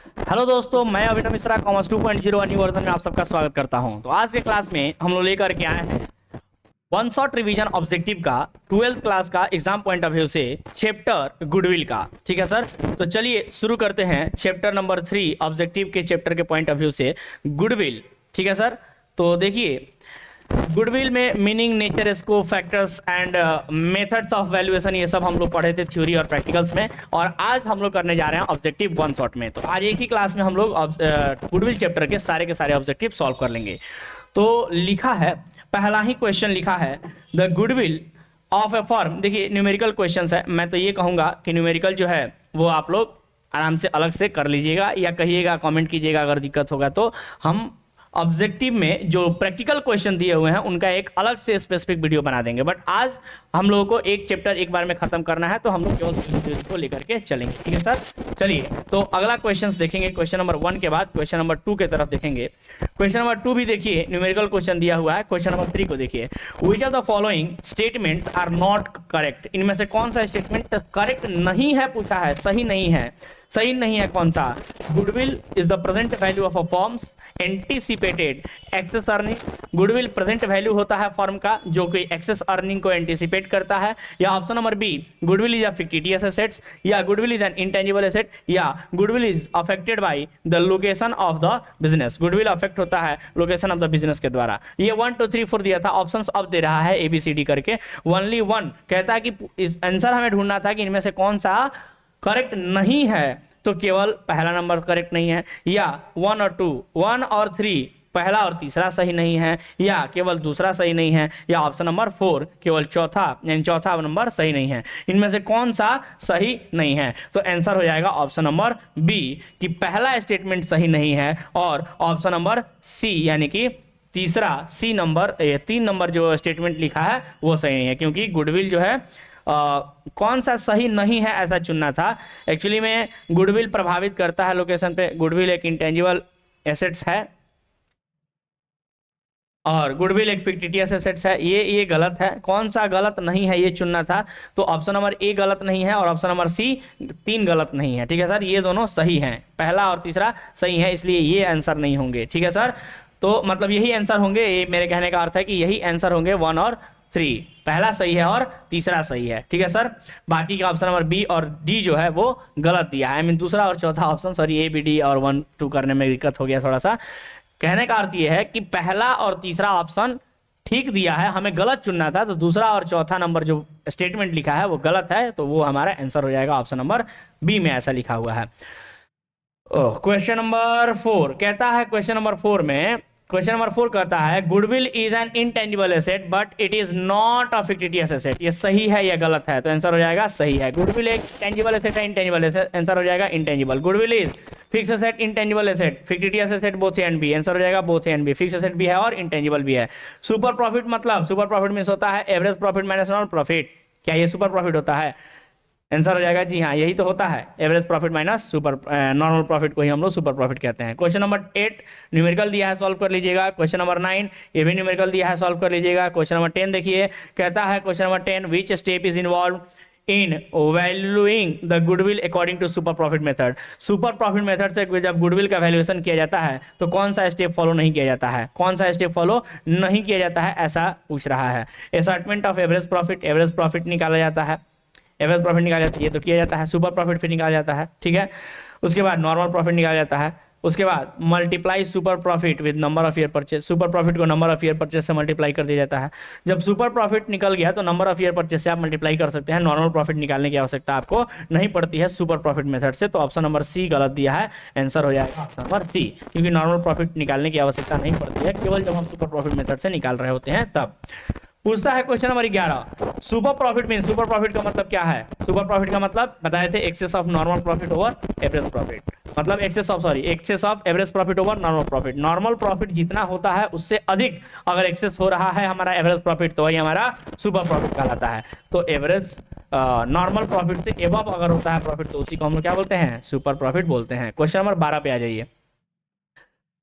Hello दोस्तों, मैं अभिनव Mishra commerce 2.0 new version में आप सबका स्वागत करता हूं। तो आज के क्लास में हम लोग लेकर के आए हैं वन शॉट रिवीजन ऑब्जेक्टिव का 12th क्लास का एग्जाम पॉइंट ऑफ व्यू से चैप्टर गुडविल का। ठीक है सर, तो चलिए शुरू करते हैं चैप्टर नंबर 3 ऑब्जेक्टिव के चैप्टर के पॉइंट ऑफ व्यू से गुडविल। ठीक है सर, तो देखिए गुडविल में meaning, nature, scope, factors and methods of valuation, ये सब हम लोग पढ़े थे थ्योरी और प्रैक्टिकल्स में, और आज हम लोग करने जा रहे हैं ऑब्जेक्टिव वन शॉट में। तो आज एक ही क्लास में हम लोग गुडविल चैप्टर के सारे ऑब्जेक्टिव सॉल्व कर लेंगे। तो लिखा है, पहला ही क्वेश्चन लिखा है the goodwill of A firm. देखिए न्यूमेरिकल क्वेश्चन है, मैं तो ये कहूँगा कि न्यूमेरिकल जो है वो आप लोग आराम से अलग से कर लीजिएगा या कहिएगा, कमेंट कीजिएगा अगर दिक्कत होगा तो। हम ऑब्जेक्टिव में जो प्रैक्टिकल क्वेश्चन दिए हुए हैं उनका एक अलग से स्पेसिफिक वीडियो बना देंगे, बट आज हम लोगों को एक चैप्टर एक बार में खत्म करना है, तो हम लोग केवल को लेकर के चलेंगे। ठीक है सर, चलिए तो अगला क्वेश्चन देखेंगे। क्वेश्चन नंबर 1 के बाद क्वेश्चन नंबर 2 की तरफ देखेंगे। क्वेश्चन नंबर 2 भी देखिए, न्यूमेरिकल क्वेश्चन दिया हुआ है। क्वेश्चन नंबर 3 को देखिए, which of the following statements are not correct. इनमें से कौन सा स्टेटमेंट करेक्ट नहीं है, पूछा है, सही नहीं है। सही नहीं है कौन सा? Goodwill is the present value of a firm's anticipated excess earning. Goodwill present value होता है फर्म का जो कि एक्सेस अर्निंग को एंटीसिपेट करता है। या option number B, goodwill is a fictitious assets, या goodwill is an intangible asset, या goodwill is affected by the location of the business. Goodwill affect होता है लोकेशन ऑफ द बिजनेस के द्वारा। ये 1 2 3 4 दिया था, ऑप्शंस अब दे रहा है ABCD करके। ओनली 1 कहता है कि आंसर हमें ढूंढना था कि इनमें से कौन सा करेक्ट नहीं है, तो केवल पहला नंबर करेक्ट नहीं है, या 1 और 2, 1 और 3 पहला और तीसरा सही नहीं है, या केवल दूसरा सही नहीं है, या ऑप्शन नंबर 4 केवल चौथा यानी चौथा नंबर सही नहीं है। इनमें से कौन सा सही नहीं है? तो आंसर हो जाएगा ऑप्शन नंबर बी कि पहला स्टेटमेंट सही नहीं है, और ऑप्शन नंबर सी यानी कि तीसरा सी नंबर, 3 नंबर जो स्टेटमेंट लिखा है वो सही नहीं है, क्योंकि गुडविल जो है कौन सा सही नहीं है ऐसा चुनना था। एक्चुअली में गुडविल प्रभावित करता है लोकेशन पे। गुडविल एक इंटेंजिबल एसेट्स है और गुडविल एक फिक्टिशियस एसेट्स है। ये गलत है। कौन सा गलत नहीं है ये चुनना था, तो ऑप्शन नंबर ए गलत नहीं है और ऑप्शन नंबर सी 3 गलत नहीं है। ठीक है सर, ये दोनों सही हैं, पहला और तीसरा सही है, इसलिए ये आंसर नहीं होंगे। ठीक है सर, तो मतलब यही आंसर होंगे। ये मेरे कहने का अर्थ है कि यही आंसर होंगे 1 और 3, पहला सही है और तीसरा सही है। ठीक है सर, बाकी का ऑप्शन नंबर बी और डी जो है वो गलत दिया है। दूसरा और चौथा option, sorry A B D और 1 2 करने में दिक्कत हो गया थोड़ा सा। कहने का अर्थ ये है कि पहला और तीसरा ऑप्शन ठीक दिया है, हमें गलत चुनना था, तो दूसरा और चौथा नंबर जो स्टेटमेंट लिखा है वो गलत है, तो वो हमारा आंसर हो जाएगा ऑप्शन नंबर बी में ऐसा लिखा हुआ है। क्वेश्चन नंबर 4 कहता है, क्वेश्चन नंबर 4 कहता है goodwill is an intangible asset but it is not a fictitious asset. ये सही है या गलत है? तो आंसर हो जाएगा सही है। गुडविल एक टेंजिबल एसेट है, इंटेंजिबल एसेट, आंसर हो जाएगा intangible. Goodwill is fix asset, intangible asset, fictitious asset, both A and B, answer हो जाएगा both A and B. Fix asset भी है और इंटेंजिबल भी है। सुपर प्रॉफिट मतलब, सुपर प्रॉफिट मींस होता है average profit minus normal profit. क्या ये सुपर प्रॉफिट होता है? आंसर हो जाएगा जी हाँ, यही तो होता है, average profit minus super normal profit को ही हम लोग सुपर प्रॉफिट कहते हैं। क्वेश्चन नंबर 8 न्यूमेरिकल दिया है, सॉल्व कर लीजिएगा। क्वेश्चन नंबर 9 ये भी न्यूमेरिकल दिया है, सॉल्व कर लीजिएगा। क्वेश्चन नंबर 10 देखिए, कहता है question number 10 which step is involve in valuing the goodwill according to super profit method. Super profit method से जब गुडविल का वैल्यूएशन किया जाता है तो कौन सा स्टेप फॉलो नहीं किया जाता है? कौन सा स्टेप फॉलो नहीं किया जाता है ऐसा पूछ रहा है। असर्टमेंट ऑफ एवरेज प्रॉफिट निकाला जाता है, एवरेज प्रॉफिट निकाला जाता है, ये तो किया जाता है। सुपर प्रॉफिट फिर निकाला जाता है, ठीक है। उसके बाद नॉर्मल प्रॉफिट निकाला जाता है। उसके बाद multiply super profit with number of year purchase. Super profit को नंबर ऑफ ईयर परचेज से मल्टीप्लाई कर दिया जाता है। जब सुपर प्रॉफिट निकल गया तो नंबर ऑफ ईयर परचेज से आप मल्टीप्लाई कर सकते हैं। नॉर्मल प्रॉफिट निकालने की आवश्यकता आपको नहीं पड़ती है सुपर प्रॉफिट मेथड से। तो ऑप्शन नंबर सी गलत दिया है, आंसर हो जाएगा ऑप्शन नंबर सी, क्योंकि नॉर्मल प्रॉफिट निकालने की आवश्यकता नहीं पड़ती है, केवल जब हम सुपर प्रॉफिट मेथड से निकाल रहे होते हैं तब। पूछता है question number 11, super profit mean, super profit का मतलब क्या है? सुपर प्रॉफिट का मतलब बताए थे excess of normal profit over average profit, मतलब excess of average profit over normal profit. Normal profit जितना होता है उससे अधिक अगर एक्सेस हो रहा है हमारा एवरेज प्रॉफिट तो वही हमारा सुपर प्रॉफिट कहलाता है। तो एवरेज नॉर्मल प्रॉफिट से एबव अगर होता है प्रॉफिट तो उसी को हम लोग क्या बोलते हैं? सुपर प्रॉफिट बोलते हैं। क्वेश्चन नंबर 12 पे आ जाइए।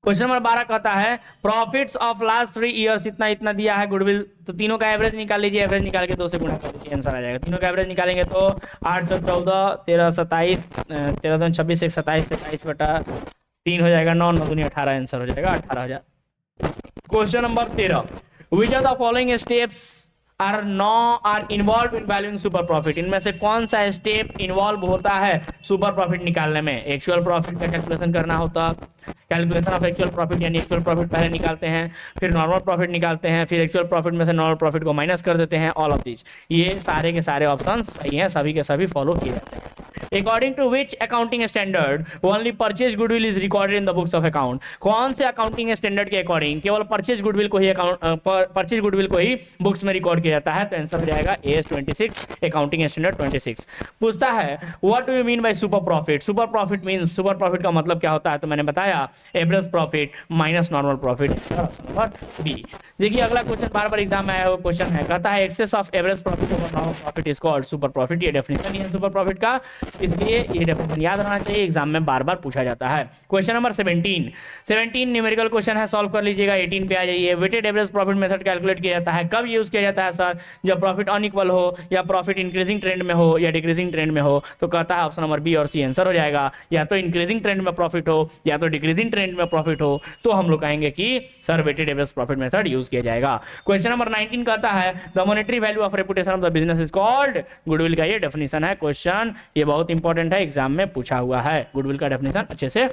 क्वेश्चन नंबर 12 कहता है प्रॉफिट्स ऑफ लास्ट 3 ईयर्स इतना इतना दिया है गुडविल, तो तीनों का एवरेज निकाल लीजिए, एवरेज निकाल के 2 से गुणा कर लीजिए, आंसर आ जाएगा। तीनों का एवरेज निकालेंगे तो 8 14 13 27 13 26 1 27 27 बटा 3 हो जाएगा, 9 9 दूनी 18, आंसर हो जाएगा 18,000। Question number 13, which are the following steps are involve in valuing super profit, इनमें से कौन सा स्टेप इन्वॉल्व होता है सुपर प्रॉफिट निकालने में? एक्चुअल प्रॉफिट का कैलकुलेशन करना होता, कैलकुलेशन ऑफ एक्चुअल प्रॉफिट यानी एक्चुअल प्रॉफिट पहले निकालते हैं, फिर नॉर्मल प्रॉफिट निकालते हैं, फिर एक्चुअल प्रॉफिट में से नॉर्मल प्रॉफिट को माइनस कर देते हैं, ऑल ऑफ दिस। ये सारे के सारे ऑप्शन सही हैं, सभी के सभी फॉलो किए जाते हैं। According to which accounting standard only purchase goodwill is recorded in the books of account, कौन से अकाउंटिंग स्टैंडर्ड के अकॉर्डिंग केवल परचेज गुडविल को ही परचेज गुडविल को ही बुक्स में रिकॉर्ड किया जाता है? तो आंसर हो जाएगा AS 26, अकाउंटिंग स्टैंडर्ड 26। पूछता है what do you mean by super profit, super profit means, super profit का मतलब क्या होता है? तो मैंने बताया average profit minus normal profit, number B. देखिए अगला क्वेश्चन बार बार एग्जाम में आया हुआ क्वेश्चन है, कहता है excess of average profit over normal profit is called super profit. ये डेफिनेशन है सुपर प्रॉफिट का, इसलिए ये डेफिनेशन याद रहना चाहिए, एग्जाम में बार बार पूछा जाता है। क्वेश्चन नंबर 17 न्यूमेरिकल क्वेश्चन है, सॉल्व कर लीजिएगा। 18 पे आ जाइए। Weighted average profit method calculate किया जाता है, कब यूज किया जाता है सर? जब प्रॉफिट अनइक्वल हो, या प्रॉफिट इंक्रीजिंग ट्रेंड में हो, या डिक्रीजिंग ट्रेंड में हो। तो कहता है ऑप्शन नंबर बी और सी आंसर हो जाएगा, या तो इंक्रीजिंग ट्रेंड में प्रॉफिट हो या तो डिक्रीजिंग ट्रेंड में प्रॉफिट हो, तो हम लोग कहेंगे कि sir weighted average profit method use किया जाएगा। क्वेश्चन नंबर 19 कहता है the monetary value of reputation of the business is called, goodwill का ये डेफिनेशन है। क्वेश्चन ये बहुत इंपॉर्टेंट है, एग्जाम में पूछा हुआ है, गुडविल का डेफिनेशन अच्छे से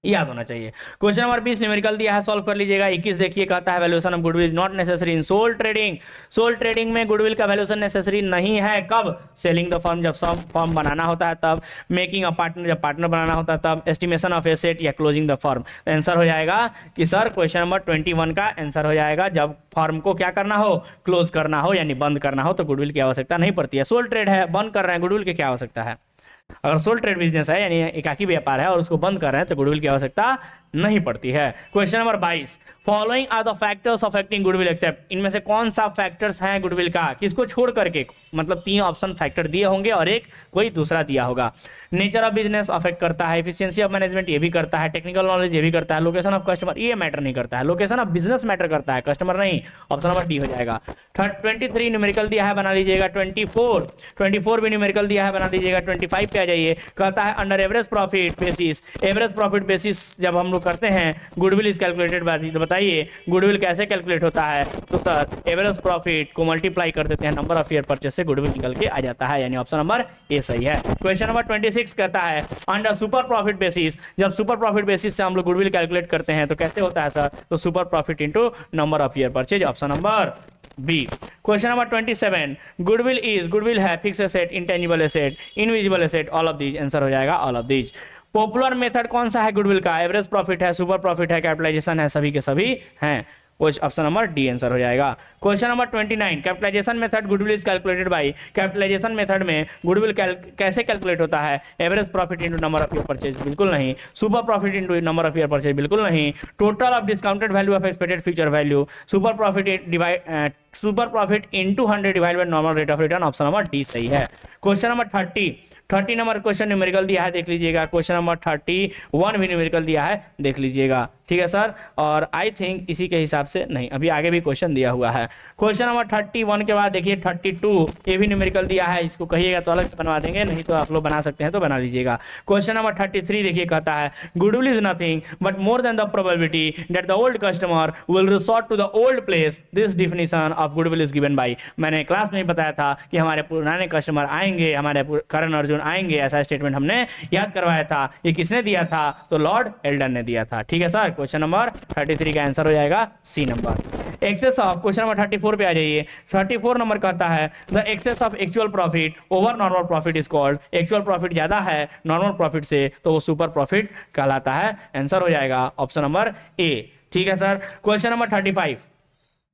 याद होना चाहिए। क्वेश्चन नंबर 20 न्यूमेरिकल दिया है, सॉल्व कर लीजिएगा। 21 देखिए कहता है valuation of goodwill is not necessary in sole trading, sole trading में गुडविल का वैल्यूएशन नेसेसरी नहीं है। कब? सेलिंग द फर्म, जब फर्म बनाना होता है तब, मेकिंग अ पार्टनर, जब पार्टनर बनाना होता है तब, एस्टिमेशन ऑफ एसेट या क्लोजिंग द फर्म। आंसर हो जाएगा कि सर क्वेश्चन नंबर 21 का आंसर हो जाएगा जब फर्म को क्या करना हो, क्लोज करना हो यानी बंद करना हो, तो गुडविल की आवश्यकता नहीं पड़ती है। सोल ट्रेड है, बंद कर रहे हैं, गुडविल की क्या आवश्यकता है? अगर सोल ट्रेड बिजनेस है यानी एकाकी व्यापार है और उसको बंद कर रहे हैं तो गुडविल की आवश्यकता नहीं पड़ती है। Question number 22 following are the factors affecting goodwill except, इनमें से कौन सा फैक्टर्स हैं गुडविल का, किसको छोड़ करके? मतलब 3 ऑप्शन फैक्टर दिए होंगे और एक कोई दूसरा दिया होगा। नेचर ऑफ बिजनेस अफेक्ट करता है, एफिशिएंसी ऑफ मैनेजमेंट ये भी करता है, टेक्निकल नॉलेज ये भी करता है, लोकेशन ऑफ कस्टमर ये मैटर नहीं करता है, लोकेशन ऑफ बिजनेस मैटर करता है, कस्टमर नहीं। ऑप्शन नंबर डी हो जाएगा। 23 न्यूमेरिकल दिया है, बना लीजिएगा। 24 भी न्यूमेरिकल दिया है, बना लीजिएगा। 25 पे आ जाइए, कहता है under average profit basis, average profit basis जब हम लोग करते हैं गुडविल इज कैलकुलेटेड बाय, तो बताइए गुडविल कैसे कैलकुलेट होता है? तो सर एवरेज प्रॉफिट को मल्टीप्लाई कर देते हैं नंबर ऑफ ईयर परचेस से, गुडविल निकल के आ जाता है, यानी ऑप्शन नंबर ए सही है। क्वेश्चन नंबर 26 कहता है अंडर सुपर प्रॉफिट बेसिस, जब सुपर प्रॉफिट बेसिस से हम लोग गुडविल कैलकुलेट करते हैं तो कैसे होता है सर? तो super profit into number of year purchase, option number B. Question number 27 goodwill है fix asset, intangible asset, invisible asset, all of these. Answer हो जाएगा all of these. Popular method कौन सा है गुडविल का? एवरेज प्रॉफिट है, super profit है, capitalisation है, सभी के सभी हैं। ऑप्शन नंबर डी आंसर हो जाएगा। Question number 29 capitalization method goodwill is calculated by, capitalization method में गुडविल कैसे कैलकुलेट होता है? Average profit into number of year purchase, बिल्कुल नहीं। Super profit into number of year purchase, बिल्कुल नहीं। Total of discounted value of expected future value, super profit into 100 divide by normal rate of return, option number D सही है। Question number 30 number question numerical दिया है, देख लीजिएगा। Question number 31 भी numerical दिया है, देख लीजिएगा। ठीक है सर, और आई थिंक इसी के हिसाब से नहीं, अभी आगे भी क्वेश्चन दिया हुआ है। क्वेश्चन नंबर 31 के बाद देखिए 32 ये भी न्यूमेरिकल दिया है, इसको कहिएगा तो अलग से बनवा देंगे, नहीं तो आप लोग बना सकते हैं तो बना लीजिएगा। क्वेश्चन नंबर 33 देखिए कहता है goodwill is nothing but more than the probability that the old customer will resort to the old place, this definition of goodwill is given by. मैंने क्लास में ही बताया था कि हमारे पुराने कस्टमर आएंगे, हमारे करण अर्जुन आएंगे, ऐसा स्टेटमेंट हमने याद करवाया था। ये किसने दिया था? तो लॉर्ड एल्डन ने दिया था। ठीक है सर, क्वेश्चन नंबर 33 का आंसर हो जाएगा C number. Excess of, question number 34 पे आ जाइए। 34 नंबर कहता है the excess of actual profit over normal profit is called, actual profit ज्यादा है नॉर्मल प्रॉफिट से तो वो सुपर प्रॉफिट कहलाता है। आंसर हो जाएगा ऑप्शन नंबर ए। ठीक है सर, क्वेश्चन नंबर 35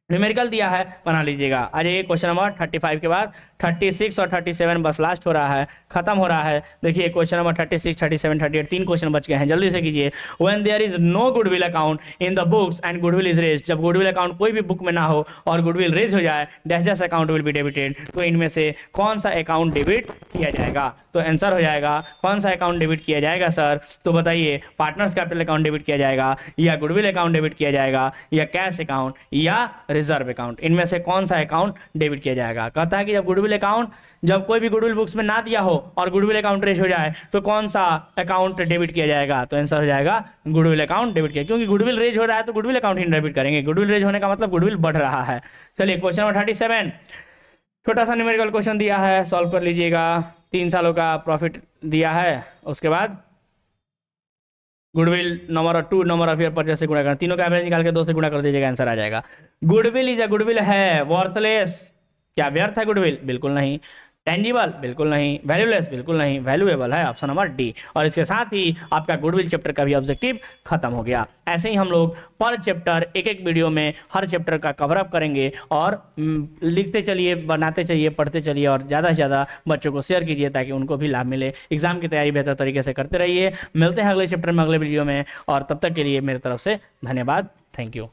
न्यूमेरिकल दिया है, बना लीजिएगा। आ जाइए क्वेश्चन नंबर 35 के बाद 36 और 37 बस लास्ट हो रहा है, खत्म हो रहा है। देखिए क्वेश्चन नंबर 36, 37, 38 तीन क्वेश्चन बच गए हैं, जल्दी से कीजिए। When there is no goodwill account in the books and goodwill is raised, जब गुडविल अकाउंट कोई भी बुक में ना हो और गुडविल रेज हो जाए, dash dash account will be debited, तो इनमें से कौन सा अकाउंट डेबिट किया जाएगा? तो आंसर हो जाएगा कौन सा अकाउंट डेबिट किया जाएगा सर? तो बताइए, पार्टनर्स कैपिटल अकाउंट डेबिट किया जाएगा, या गुडविल अकाउंट डेबिट किया जाएगा, या कैश अकाउंट, या रिजर्व अकाउंट? इनमें से कौन सा अकाउंट डेबिट किया जाएगा? कहता है कि जब गुडविल अकाउंट, जब कोई भी गुडविल बुक्स में ना दिया हो और गुडविल अकाउंट रेज हो जाए तो कौन सा अकाउंट डेबिट किया जाएगा? तो आंसर हो जाएगा गुडविल अकाउंट डेबिट किया, क्योंकि गुडविल रेज हो रहा है तो गुडविल अकाउंट ही डेबिट करेंगे। गुडविल रेज होने का मतलब गुडविल बढ़ रहा है। चलिए क्वेश्चन नंबर 37, छोटा सा न्यूमेरिकल क्वेश्चन दिया है, सॉल्व कर लीजिएगा। 3 सालों का प्रॉफिट दिया है, उसके बाद goodwill number of 2 number of year purchase से गुणा करना, तीनों का एवरेज निकाल के 2 से गुणा कर दीजिएगा, आंसर आ जाएगा। गुडविल इज अ, गुडविल है वर्थलेस, क्या व्यर्थ है गुडविल? बिल्कुल नहीं। टेंजिबल? बिल्कुल नहीं। वैल्यूलेस? बिल्कुल नहीं। वैल्यूएबल है, ऑप्शन नंबर डी। और इसके साथ ही आपका गुडविल चैप्टर का भी ऑब्जेक्टिव खत्म हो गया। ऐसे ही हम लोग पर चैप्टर एक एक वीडियो में हर चैप्टर का कवर अप करेंगे और लिखते चलिए, बनाते चलिए, पढ़ते चलिए और ज़्यादा से ज़्यादा बच्चों को शेयर कीजिए ताकि उनको भी लाभ मिले। एग्जाम की तैयारी बेहतर तरीके से करते रहिए। मिलते हैं अगले चैप्टर में, अगले वीडियो में, और तब तक के लिए मेरी तरफ से धन्यवाद। Thank you.